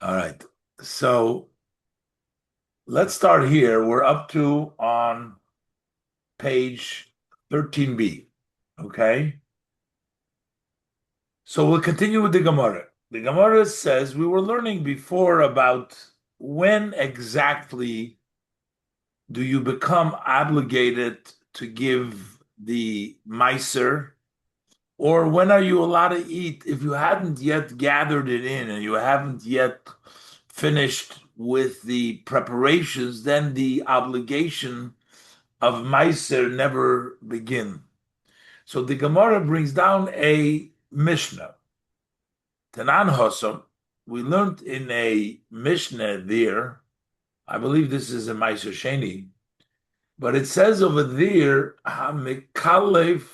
All right. So let's start here. We're up to on page 13b. Okay. So we'll continue with the Gemara. The Gemara says we were learning before about when exactly do you become obligated to give the Meiser, or when are you allowed to eat if you hadn't yet gathered it in and you haven't yet finished with the preparations, then the obligation of Meiser never begin. So the Gemara brings down a Mishnah. Tanan Hosom, we learned in a Mishnah there, I believe this is a Meiser Sheni, but it says over there, Hamikalev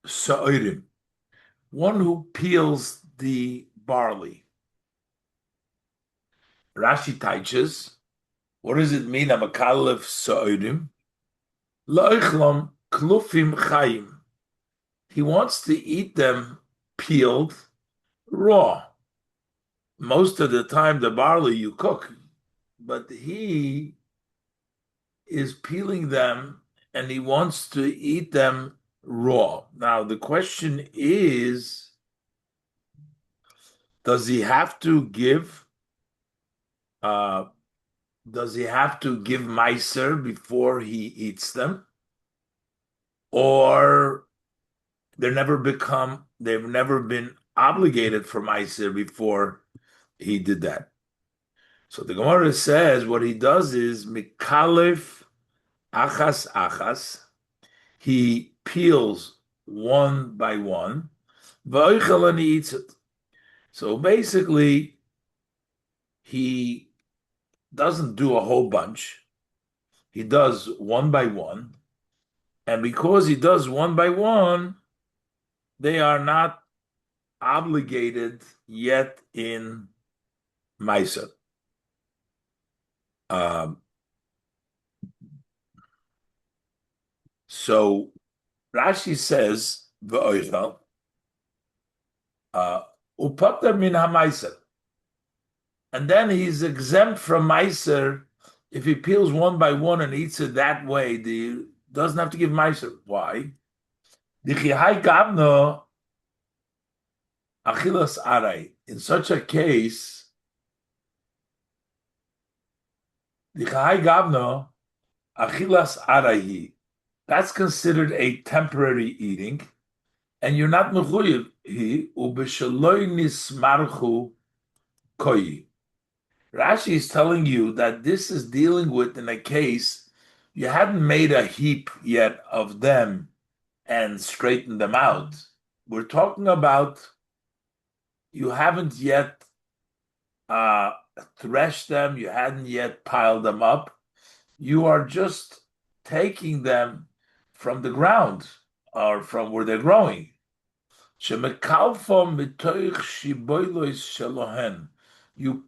Sa'irim, one who peels the barley. Rashi teaches, what does it mean, Hamikalev Sa'irim? La'ichlom klufim chayim. He wants to eat them peeled raw. Most of the time, the barley you cook, but he is peeling them and he wants to eat them raw. Now, the question is, does he have to give uh, Meiser before he eats them? Or they've never been obligated for Meiser before he did that. So the Gemara says what he does is Mikalef achas achas. He peels one by one, v'oichel, and he eats it. So basically, he doesn't do a whole bunch. He does one by one, and because he does one by one, they are not obligated yet in Meiser. So Rashi says, "V'oichel upater min ha'meiser," and then he's exempt from Meiser if he peels one by one and eats it that way. He doesn't have to give Meiser. Why? Dichihai gavno achilas aray. In such a case, dichihai gavno achilas arayi. That's considered a temporary eating, and you're not mechuyev. He ubeshaloi nismarchu koyi. Rashi is telling you that this is dealing with in a case you hadn't made a heap yet of them and straightened them out. We're talking about you haven't yet threshed them, you hadn't yet piled them up. You are just taking them from the ground or from where they're growing. You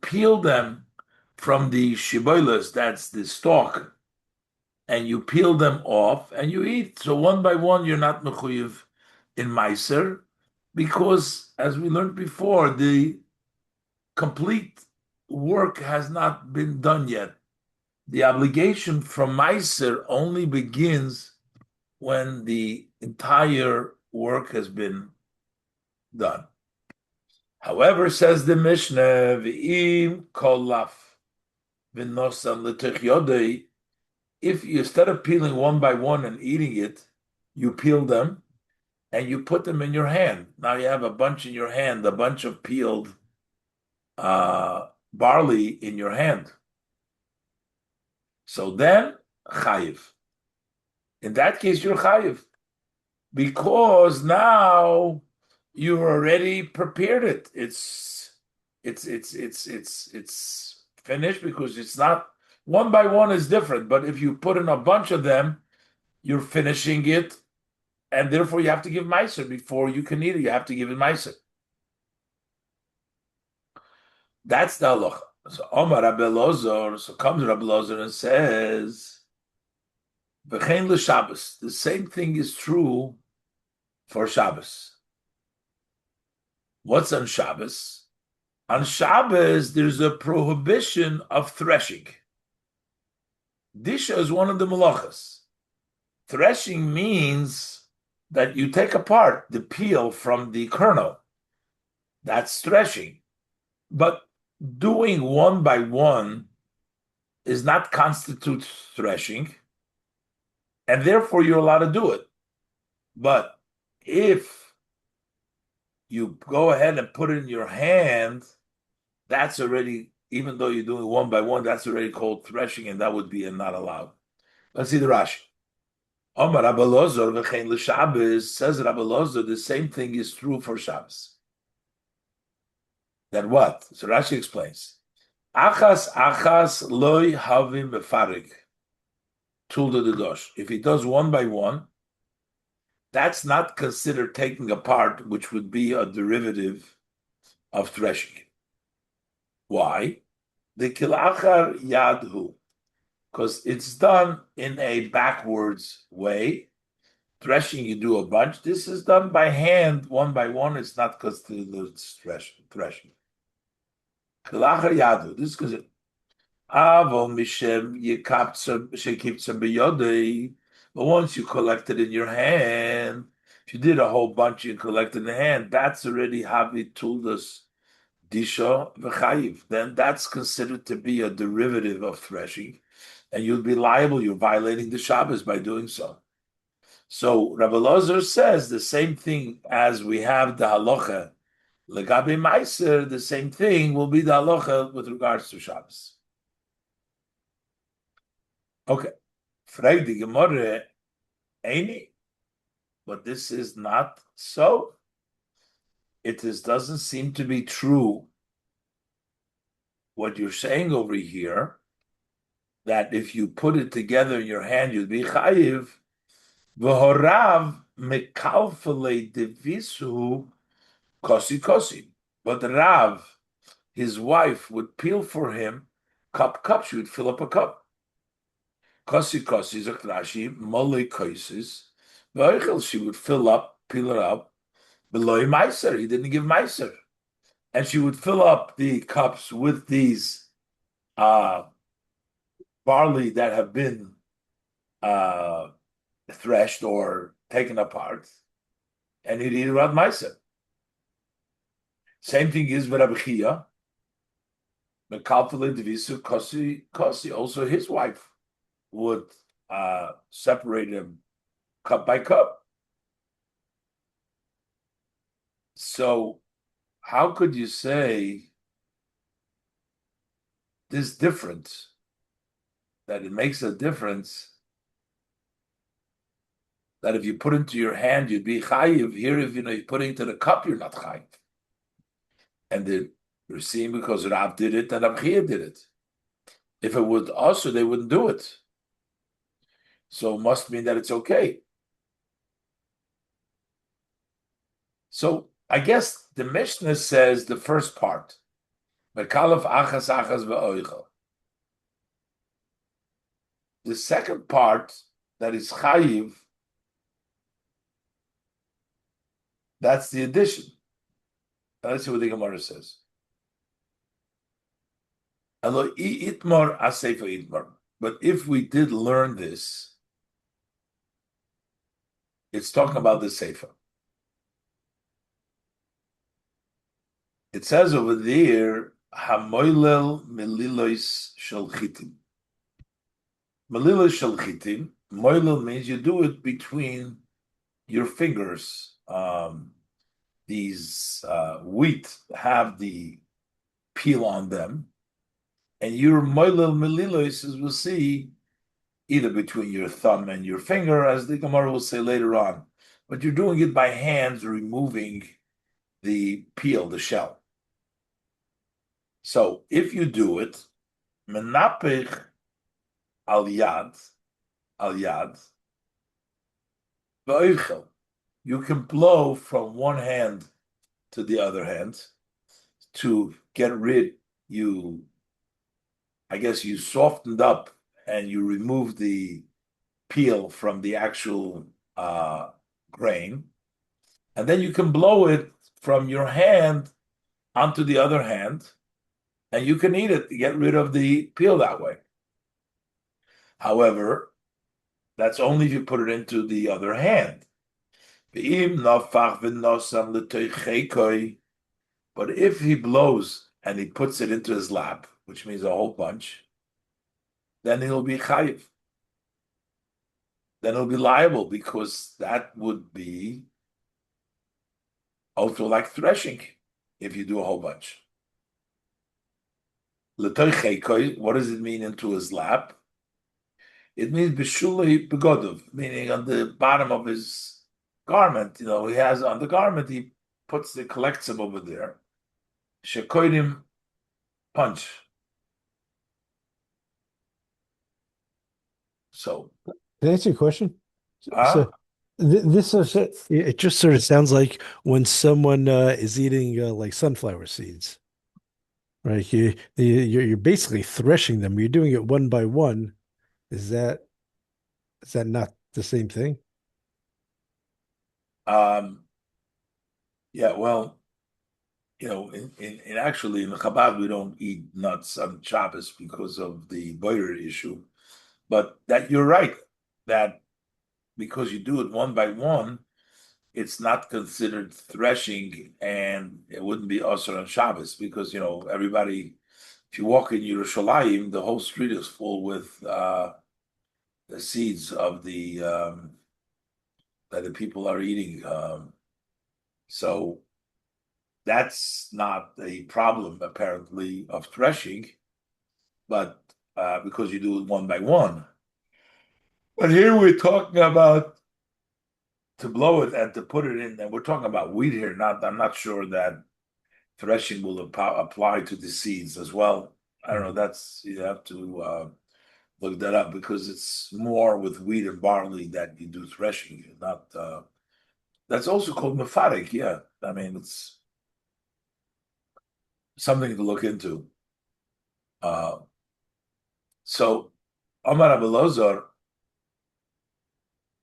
peel them from the shiboilas, that's the stalk, and you peel them off and you eat. So one by one, you're not mechuyev in Meiser, because as we learned before, the complete work has not been done yet. The obligation from Meiser only begins when the entire work has been done. However, says the Mishnah, v'im kolaf v'nosam l'tech yodei, if you, instead of peeling one by one and eating it, you peel them and you put them in your hand. Now you have a bunch in your hand, a bunch of peeled barley in your hand. So then, chayiv. In that case, you're chayiv, because now you already prepared it. It's finished, because it's not one by one is different. But if you put in a bunch of them, you're finishing it, and therefore you have to give meiser before you can eat it. You have to give it meiser. That's the halacha. So Omar Rabbi Elazar, so comes Rabbi Elazar and says, "V'chein l'Shabbos." The same thing is true for Shabbos. What's on Shabbos? On Shabbos, there's a prohibition of threshing. Disha is one of the malachas. Threshing means that you take apart the peel from the kernel. That's threshing. But doing one by one is not constitute threshing, and therefore you're allowed to do it. But if you go ahead and put it in your hand, that's already, even though you're doing one by one, that's already called threshing, and that would be not allowed. Let's see the Rashi. Omar Rabbi Elazar v'chein l'Shabbos, says Rabbi Elazar, the same thing is true for Shabbos. That what? So Rashi explains. Achas loy havim mefarig. Tulda the dosh. If he does one by one, that's not considered taking apart, which would be a derivative of threshing. Why? The kilachar yadhu, because it's done in a backwards way. Threshing, you do a bunch. This is done by hand, one by one. It's not considered threshing. Kilachar yadhu. This is because Avol mishem yekaptza shekiptza biyodei. But once you collect it in your hand, if you did a whole bunch and collected in the hand, that's already havi tuldas disha v'chayiv. Then that's considered to be a derivative of threshing, and you'll be liable. You're violating the Shabbos by doing so. So Rabbi Elazar says the same thing as we have the halacha legabe meiser. The same thing will be the halacha with regards to Shabbos. Okay, frag the Gemara, Eini, but this is not so. Doesn't seem to be true what you're saying over here, that if you put it together in your hand, you'd be chayiv. V'horav mekalfele devisu kosi kosi. But Rav, his wife, would peel for him cup. She would fill up a cup. Kosi kosi zakrashi molei koises. V'oichel, she would peel it up. Below meiser, he didn't give meiser, and she would fill up the cups with these barley that have been threshed or taken apart, and he'd eat around meiser. Same thing is with Rabbi Chaim. Mekalfele devisu kosi. Also, his wife would separate him cup by cup. So, how could you say this difference, that it makes a difference, that if you put into your hand, you'd be chayiv? Here, if you put it into the cup, you're not chayiv. And we're seeing because Rav did it and Rabbi Chaim did it. If it would also, they wouldn't do it. So it must mean that it's okay. So I guess the Mishnah says the first part, Mekalef achas ve'oichel. The second part, that is chayiv, that's the addition. Now let's see what the Gemara says. Elo itmar aseifa itmar. But if we did learn this, it's talking about the Sefer. It says over there, Hamoilel melilois shel chitim. Melilois shel chitim. Moilel means you do it between your fingers. These wheat have the peel on them, and your moilel melilois, as we'll see, either between your thumb and your finger, as the Gemara will say later on. But you're doing it by hands, removing the peel, the shell. So if you do it, menapich al yad, v'oichel, you can blow from one hand to the other hand to get rid. You softened up and you remove the peel from the actual grain, and then you can blow it from your hand onto the other hand, and you can eat it to get rid of the peel that way. However, that's only if you put it into the other hand. But if he blows and he puts it into his lap, which means a whole bunch, then he'll be chayiv. Then he'll be liable because that would be also like threshing if you do a whole bunch. What does it mean into his lap? It means b'shulei begodov, meaning on the bottom of his garment. He has on the garment, he collects them over there. Shekoidim punch. So, Can I ask you a question? huh? So this is it just sort of sounds like when someone is eating like sunflower seeds, right? You're basically threshing them. You're doing it one by one. Is that not the same thing? Um, yeah, well, in actually in Chabad we don't eat nuts on Shabbos because of the boiler issue. But that you're right that because you do it one by one, it's not considered threshing, and it wouldn't be usher on Shabbos because everybody. If you walk in Yerushalayim, the whole street is full with the seeds of the that the people are eating. So that's not a problem apparently of threshing, but because you do it one by one. But here we're talking about to blow it and to put it in, and we're talking about wheat here. I'm not sure that threshing will apply to the seeds as well. I don't know. Mhm. That's you have to look that up because it's more with wheat and barley that you do threshing. Not that's also called mephatic. Yeah, I mean it's something to look into. Uh, so Amar Rabbi Lozor.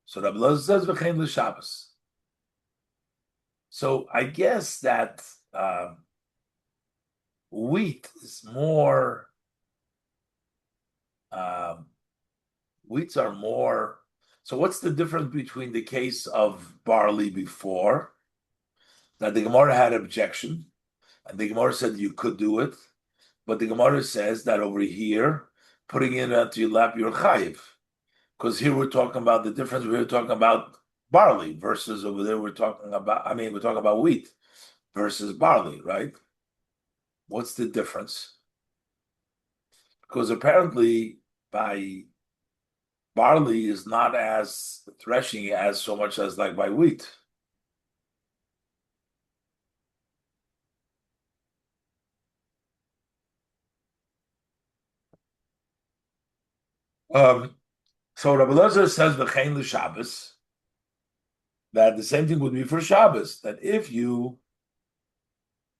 So Rabbi Lozor says v'chein l'Shabbos. So I guess that wheat is more. Um, Wheats are more. So what's the difference between the case of barley before that the Gemara had objection and the Gemara said you could do it, but the Gemara says that over here putting it onto your lap you're chayiv because here we're talking about the difference. We're talking about barley versus over there we're talking about. I mean we're talking about wheat versus barley, right? What's the difference? Because apparently by barley is not as threshing as so much as like by wheat. Um, so Rabbi Lezer says v'chein l'Shabbos that the same thing would be for Shabbos. That if you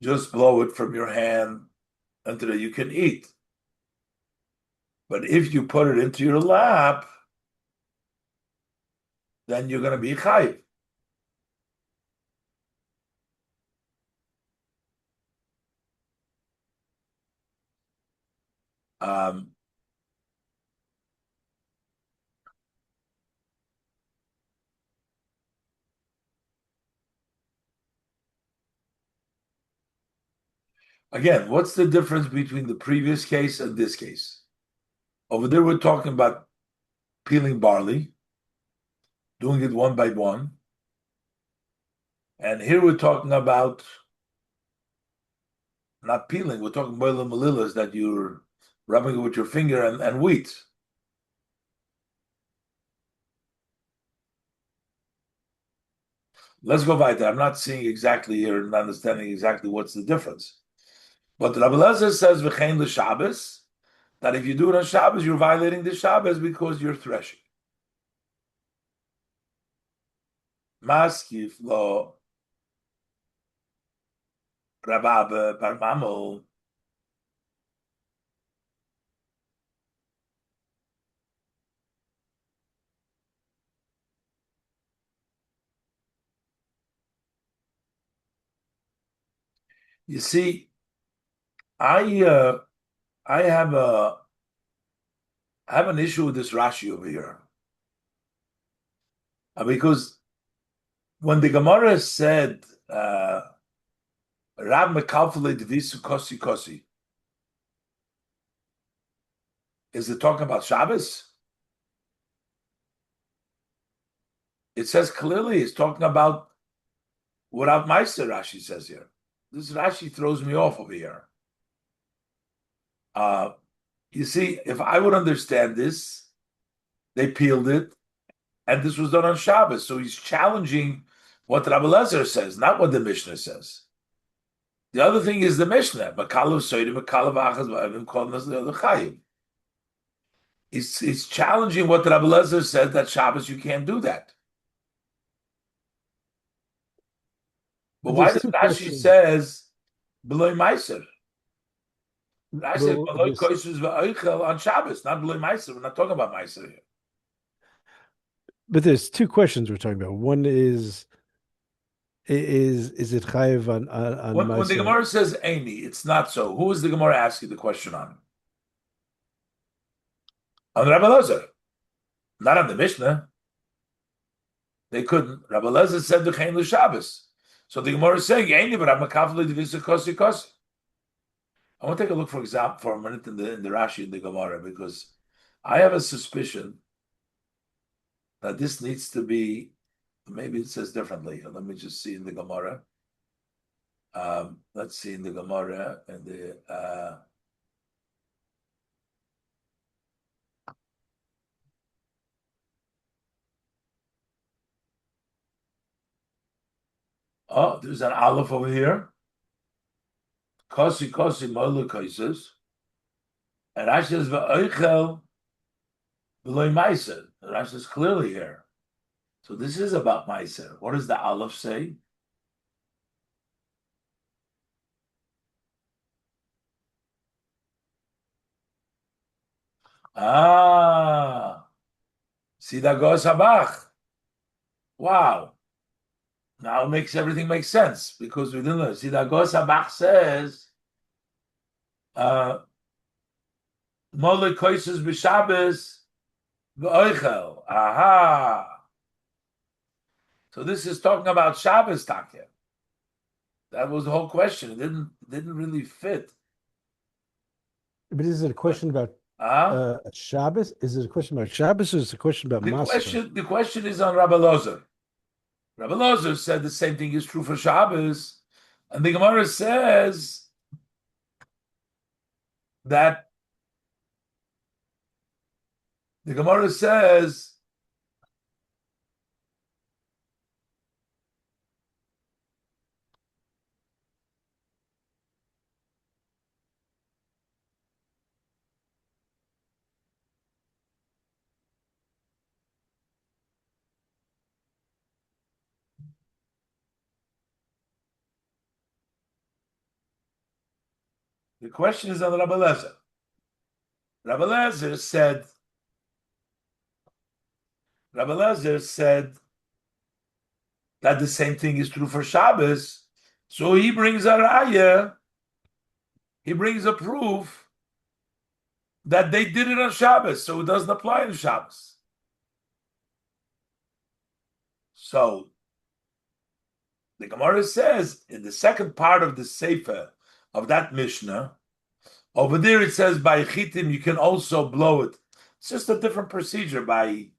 just blow it from your hand until you can eat, but if you put it into your lap, then you're going to be chayiv. Um, Again, what's the difference between the previous case and this case? Over there, we're talking about peeling barley, doing it one by one, and here we're talking about not peeling. We're talking boiling malillas that you're rubbing it with your finger and wheat. Let's go by that. I'm not seeing exactly here and understanding exactly what's the difference. But Rabbi Lezer says v'chein l'Shabbos that if you do it on Shabbos, you're violating the Shabbos because you're threshing. Maskif lo Rabab bar Mamel. You see, I uh, I have a I have an issue with this Rashi over here. Because when the Gemara said Rab Mekalfale Devisu Kosi Kosi, is it talking about Shabbos? It says clearly it's talking about without Meister, Rashi says here. This Rashi throws me off over here. Uh, you see, if I would understand this, they peeled it, and this was done on Shabbos. So he's challenging what Rabbi Lezer says, not what the Mishnah says. The other thing is the Mishnah. He's challenging what Rabbi Lezer said that Shabbos you can't do that. But why does Rashi says B'loi Meiser? Rashi says B'loi Koishes v'Oichel on Shabbos, not B'loi Meiser. We're not talking about Meiser here. But there's two questions we're talking about. One is it chayiv on when the Gemara says Eini, it's not so. Who is the Gemara asking the question on? On Rabbi Lezer, not on the Mishnah. They couldn't. Rabbi Lezer said the Chayin L'Shabbos. So the Gemara is saying Eini, but I'm a kafle divisa kosi kosi. I want to take a look, for example, for a minute in the Rashi in the Gemara, because I have a suspicion that this needs to be, maybe it says differently. Let me just see in the Gemara. Let's see in the Gemara and the oh, there's an aleph over here. Kosi kosi mola kaises. And Rashi says v'oichel v'loi meiser. Rashi is clearly here. So this is about meiser. What does the aleph say? See that goes habach. Wow. Now it makes everything make sense because we didn't learn. See that goes habach says Mole koises b'Shabbos v'oichel. Aha. So this is talking about Shabbos Takya. That was the whole question. It didn't really fit. But is it a question about Shabbos? Is it a question about Shabbos or is it a question about Maser? The question is on Rabbi Lozer. Rabbi Lozer said the same thing is true for Shabbos. And the Gemara says that the Gemara says the question is on Rabbi Lezer. Rabbi Lezer said that the same thing is true for Shabbos. So he brings a raya, he brings a proof that they did it on Shabbos, so it doesn't apply on Shabbos. So the Gemara says in the second part of the Sefer of that Mishnah, over there it says by chitim you can also blow it. It's just a different procedure. By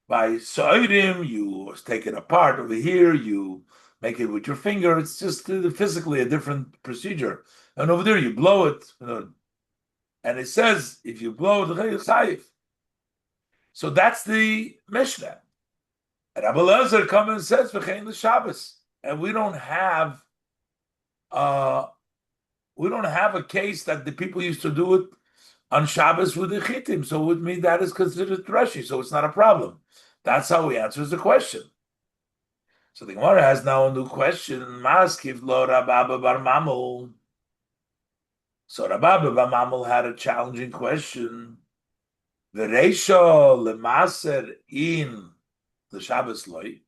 soirim you take it apart. Over here you make it with your finger. It's just physically a different procedure. And over there you blow it. And it says if you blow it, so that's the Mishnah. And Rabbi Lezer comes and says v'chein l'Shabbos, and we don't have a case that the people used to do it on Shabbos with the chitim. So with me that is considered Rashi, so it's not a problem. That's how he answers the question. So the Gemara has now a new question. Maskiv lo Rababa bar Mamul. So Rababa bar Mamul had a challenging question. V'reisho lemaser in the Shabbos loy.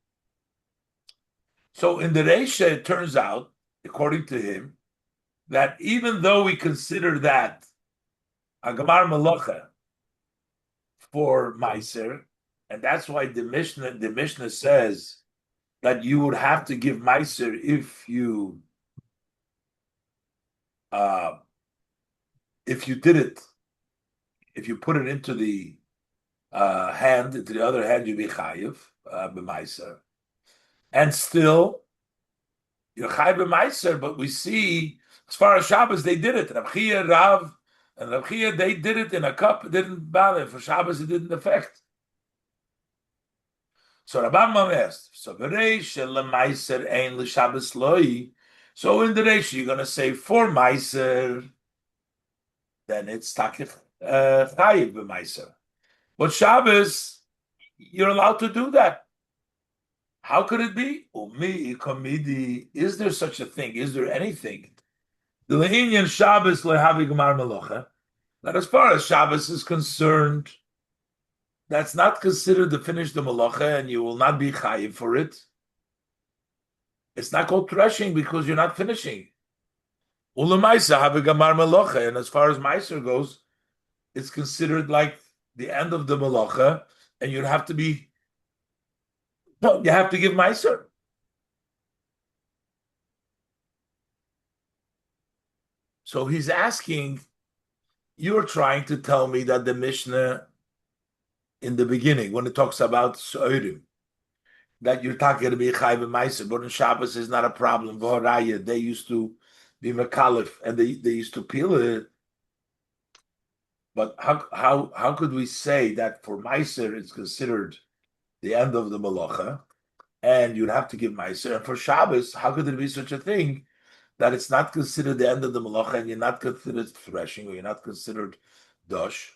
So in the Reisha, it turns out, according to him, that even though we consider that a Gemar Melocha for Meiser, and that's why the Mishnah says that you would have to give Meiser uh, if you did it, if you put it into the hand, into the other hand, you be chayiv b'meiser, and still you're chayiv b'meiser. But we see as far as Shabbos, they did it. Rab Chia, Rav, and Rab Chia, they did it in a cup. It didn't bother for Shabbos. It didn't affect. So Rabban asked, so v'reish lemeiser ein l'Shabbos loi. So in the reish, you're going to say for meiser, then it's takif chayiv b'meiser. But Shabbos, you're allowed to do that. How could it be? Umi komidi. Is there such a thing? Is there anything? The lehinyan Shabbos lehavi gemar melocha. That as far as Shabbos is concerned, that's not considered to finish the melocha, and you will not be chayiv for it. It's not called threshing because you're not finishing. Ulamaisa havi gemar melocha, and as far as meiser goes, it's considered like the end of the melocha, and you'd have to be. No, you have to give meiser. So he's asking, you're trying to tell me that the Mishnah in the beginning, when it talks about Soirim, that you're talking to be Chayv and Meiser, but in Shabbos is not a problem. V'horaya, they used to be Mekalif and they used to peel it. But how could we say that for Meiser it's considered the end of the Malacha, and you'd have to give Meiser, and for Shabbos, how could there be such a thing that it's not considered the end of the Malacha and you're not considered threshing or you're not considered Dosh?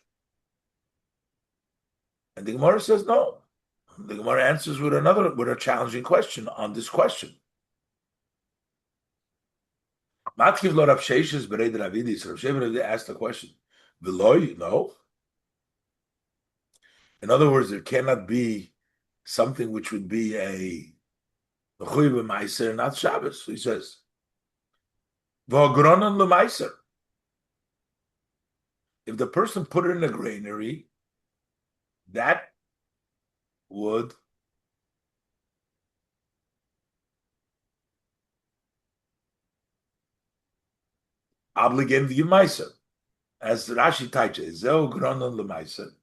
And the Gemara says no. The Gemara answers with a challenging question on this question. Matkiv lo Rav Sheshes bereid Ravidis. Rav Sheshes asked the question. Veloy, no. In other words, there cannot be something which would be a Chuy b'Meiser, not Shabbos. He says, V'agronon l'Meiser. If the person put it in a granary, that would obligate him to give Meiser. As Rashi Taicha, Zeo Gronon l'Meiser.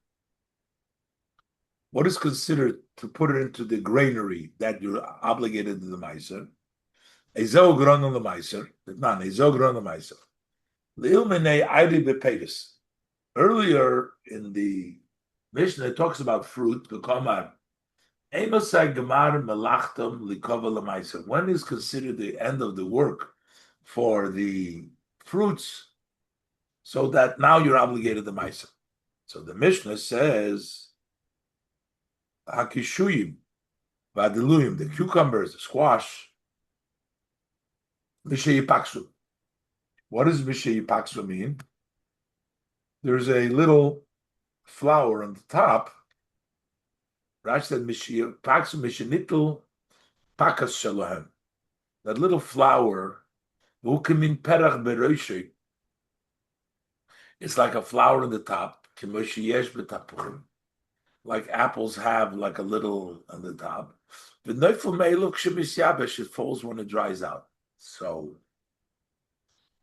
What is considered to put it into the granary that you're obligated to the Meiser? Ezeo Gronon l'Meiser. None, Ezeo Gronon l'Meiser. L'ilmenei Eiri b'Pevis. Earlier in the Mishnah, it talks about fruit, B'Komar. Emosai Gemar Melachtam Likova l'Meiser. When is considered the end of the work for the fruits, so that now you're obligated to Meiser. So the Mishnah says, Hakishuyim, Vadiluyim, the cucumbers, the squash, Mishayipaksu. What does Mishayipaksu mean? There's a little flower on the top. Rashi said, Mishayipaksu, Mishanitul, Pakas Shalahem. That little flower, Vukamin Perach Beroishi. It's like a flower on the top, like apples have like a little on the top. It falls when it dries out. So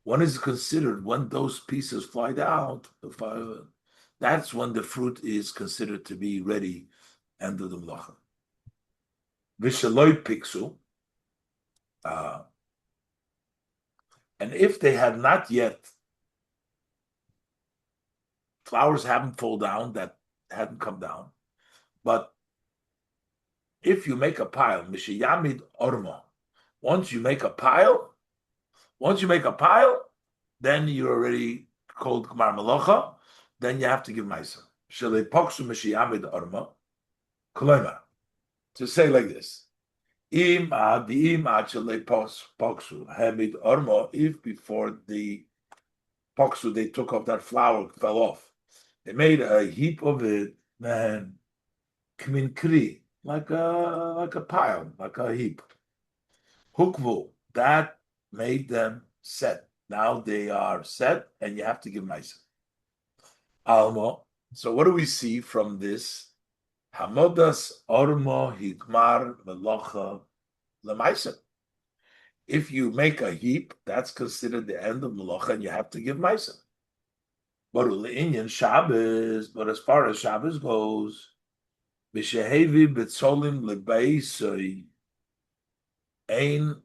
when is considered when those pieces fly out, that's when the fruit is considered to be ready, end of the melacha. Vishaloi piksu, and if they have not yet, flowers haven't fallen down, that hadn't come down. But if you make a pile, Mishiyamid Orma, once you make a pile, then you're already called Gemar Melocha, then you have to give Maisa. Shalei Poksu Mishiyamid Orma, Kolema. To say like this. If before the Poksu they took off that flower, fell off. They made a heap of it, man, kmin kri, like a pile, like a heap. Hukvu, that made them set. Now they are set, and you have to give ma'aser. Almo. So what do we see from this? Hamodas ormo hikmar melocha lemaiser. If you make a heap, that's considered the end of melocha, and you have to give ma'aser. But Indian Shabbos, but as far as Shabbos goes, Bishehevi betzolim lebaisoi ein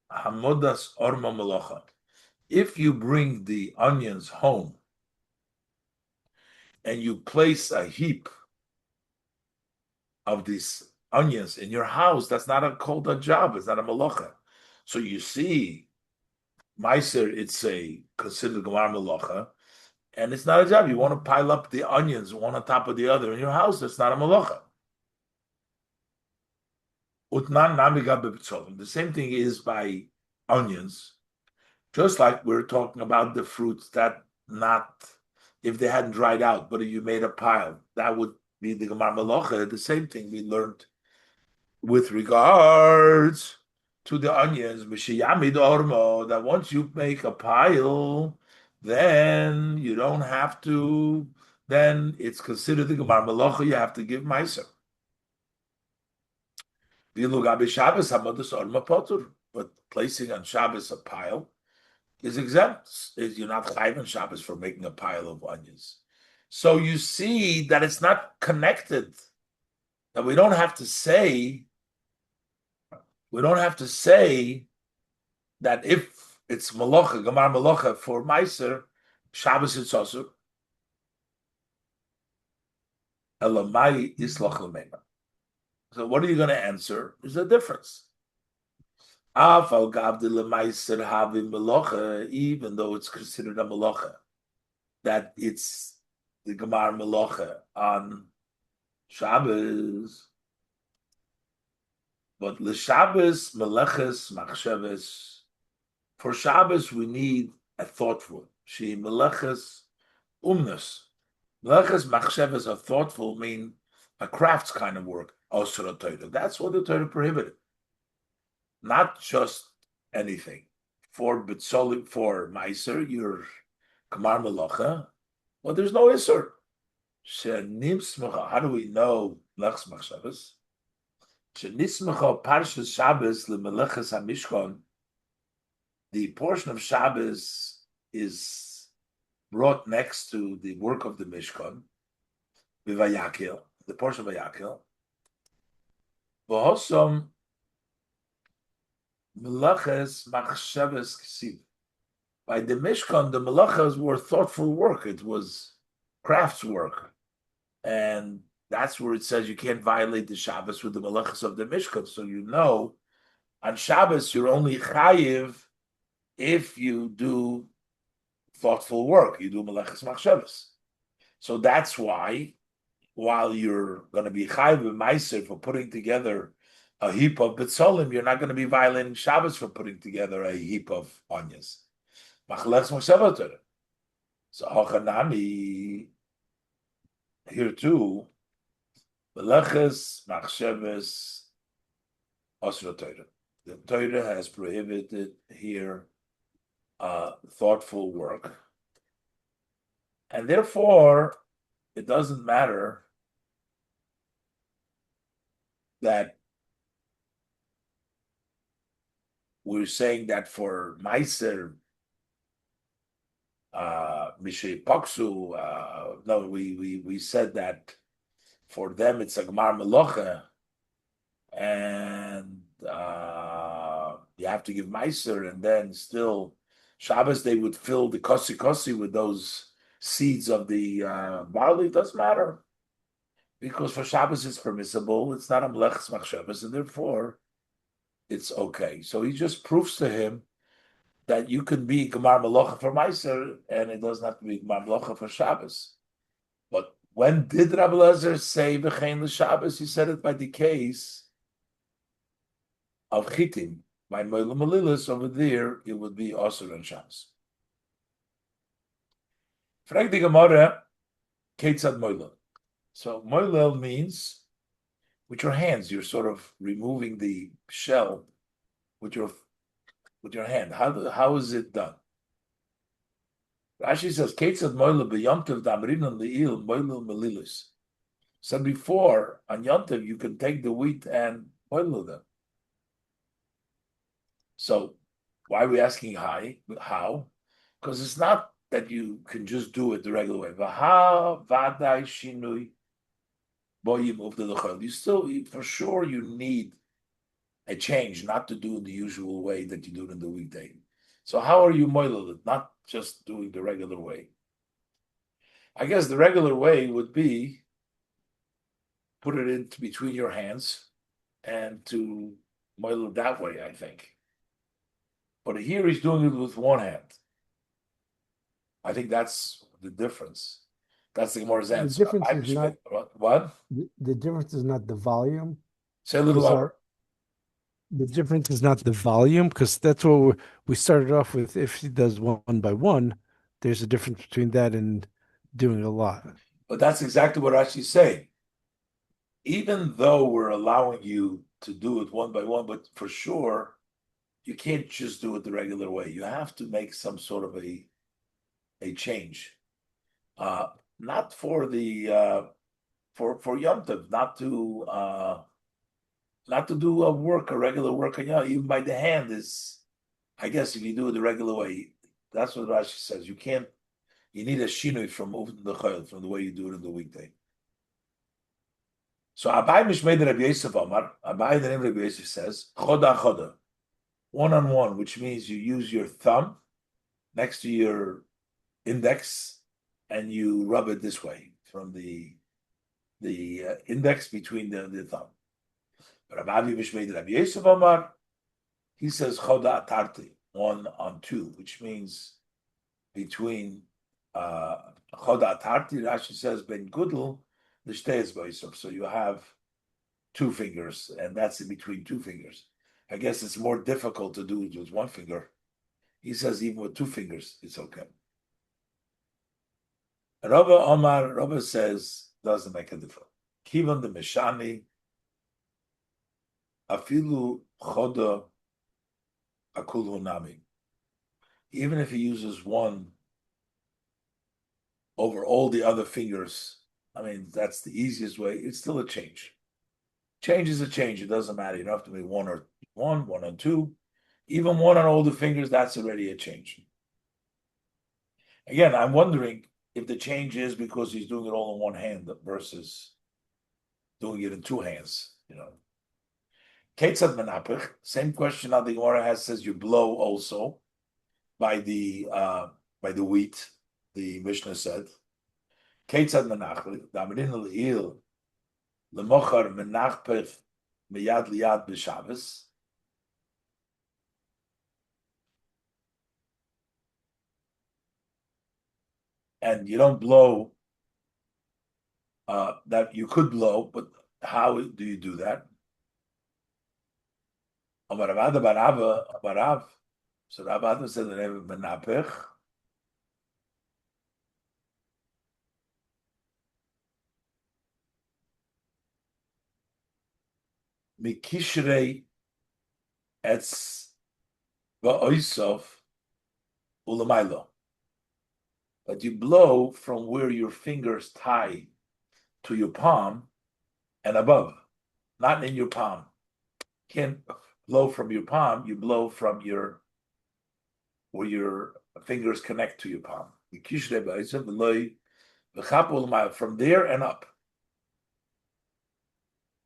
hamodas orma melocha. If you bring the onions home and you place a heap of these onions in your house, that's not called a job. It's not a melocha. So you see, Meiser, it's a considered gemar melocha, and it's not a job. You want to pile up the onions one on top of the other in your house. That's not a melocha. The same thing is by onions. Just like we're talking about the fruits that not, if they hadn't dried out, but if you made a pile, that would be the gemar melocha. The same thing we learned with regards to the onions, that once you make a pile, then you don't have to, then it's considered the gemar melocha, you have to give meiser. But placing on Shabbos a pile is exempt. You're not chayv on Shabbos for making a pile of onions. So you see that it's not connected. That we don't have to say that if it's melocha, gemar melocha for meiser, Shabbos it's also. Elamai islach l'meina. So what are you going to answer? There's a difference. Even though it's considered a melocha, that it's the gemar melocha on Shabbos, but l'Shabbos meleches machsheves. For Shabbos we need a thoughtful. She meleches umnus. Meleches machsheves, a thoughtful, mean a crafts kind of work. Osra Torah. That's what the Torah prohibited. Not just anything. For B'tzolim, for Meiser, your Kamar Melacha, well, there's no Isser. How do we know Lechs Machshavas? Shenismecha Parshas Shabbos leMeleches HaMishkan. The portion of Shabbos is brought next to the work of the Mishkan, V'Vayakil, the portion of Vayakil. V'Hosom Melaches Machshavas Ksiv. By the Mishkan, the Melachas were thoughtful work. It was crafts work. And that's where it says you can't violate the Shabbos with the Melachas of the Mishkan. So you know, on Shabbos, you're only chayiv if you do thoughtful work. You do Melachas Machshavas. So that's why, while you're going to be chayiv meiser for putting together a heap of betzolim, you're not going to be violating Shabbos for putting together a heap of onions. So Hochanami, here too, Meleches Machsheves Osra Torah. The Torah has prohibited here thoughtful work. And therefore, it doesn't matter that we're saying that for Meiser, Mishay Paksu, no, we said that for them it's a Gemar Melocha, and you have to give Meiser, and then still Shabbos they would fill the kosi with those seeds of the barley. It doesn't matter, because for Shabbos it's permissible. It's not a Meleches Machshavas, and therefore it's okay. So he just proves to him that you can be Gemar Melocha for Meiser, and it doesn't have to be Gemar Melocha for Shabbos. But when did Rabbi Elazar say V'chein l'Shabbos? He said it by the case of Chitim. By Moilel Melilis, over there, it would be Osir and Shabbos. Frag the Gemara, Ketzad Moilel. So Moilel means with your hands, you're sort of removing the shell with your with your hand. How is it done? Rashi says, "Ketzad moile b'yomtiv damrinan le'il moile melilis." Said before, on yomtiv you can take the wheat and moile them. So why are we asking how? Because it's not that you can just do it the regular way. Vaha vadai shinui boyim of the lechol. You still, for sure, you need a change, not to do it the usual way that you do it in the weekday. So how are you moiled it? Not just doing the regular way. I guess the regular way would be put it in between your hands and to moil it that way, I think. But here he's doing it with one hand. I think that's the difference. That's the Gemara's The answer. difference is not What? the difference is not the volume, Say a little because louder. the difference is not the volume, because that's what we started off with. If he does one by one, there's a difference between that and doing a lot. But that's exactly what Rashi's saying. Even though we're allowing you to do it one by one, but for sure, you can't just do it the regular way. You have to make some sort of a change. Not for the for Yom Tov, not to do a regular work on Yom, even by the hand is, I guess if you do it the regular way, that's what Rashi says. You can't. You need a shinui from moving the chayil from the way you do it in the weekday. So Abai Mishmei Rabbi Yosef Amar, Abai the name of Rabbi Yosef says choda choda, one on one, which means you use your thumb next to your index and you rub it this way from the index between the thumb. But Rabbi Mishmei Rabbi Yosef Amar, he says choda atarti, one on two, which means between choda atarti. Rashi says ben gudel the shteiz b'yisov. So you have two fingers, and that's in between two fingers. I guess it's more difficult to do it with one finger. He says even with two fingers, it's okay. Rabbi says doesn't make a difference. Kivan the meshani afilu choda akulu nami. Even if he uses one over all the other fingers, I mean that's the easiest way. It's still a change. Change is a change. It doesn't matter. You don't have to be one on two. Even one on all the fingers, that's already a change. Again, I'm wondering if the change is because he's doing it all in one hand versus doing it in two hands. Ketzad menapich. Same question now the Gemara has, says you blow also by the wheat. The Mishnah said Ketzad menachlich. Damrin le'il lemochar menachpech miyad liyad b'Shabbos. And you don't blow that you could blow, but how do you do that? Amar Rabbi Barav. So Rabbi said the name of Menapech. Mikishrei etz va'oisov ulamailo. But you blow from where your fingers tie to your palm and above, not in your palm. You can't blow from your palm. You blow from where your fingers connect to your palm. From there and up.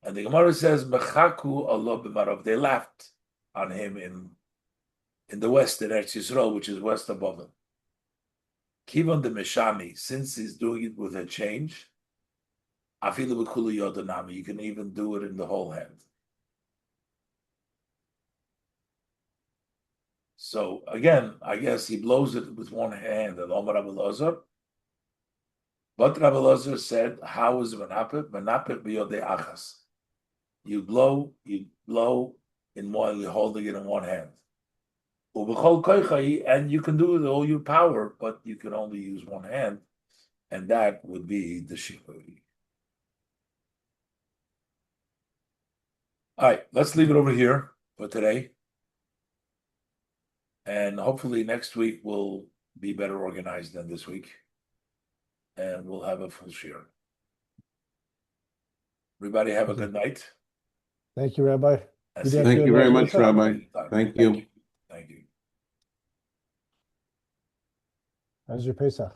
And the Gemara says, "Mechaku Allah b'marav." They laughed on him in the west, in Eretz Yisrael, which is west above him. Kivon the Meshami, since he's doing it with a change, afilu b'kulu yodanami. You can even do it in the whole hand. So again, I guess he blows it with one hand. And Omar Rabbi Lazar. But Rabbi Lazar said, "How is menapik? Menapik b'yodei achas." You blow in one, you're holding it in one hand. And you can do it with all your power, but you can only use one hand, and that would be the shikui. All right, let's leave it over here for today. And hopefully next week we'll be better organized than this week. And we'll have a full share. Everybody have a good night. Thank you, Rabbi. Thank you very much, Rabbi. Thank you. Thank you. How's your Pesach?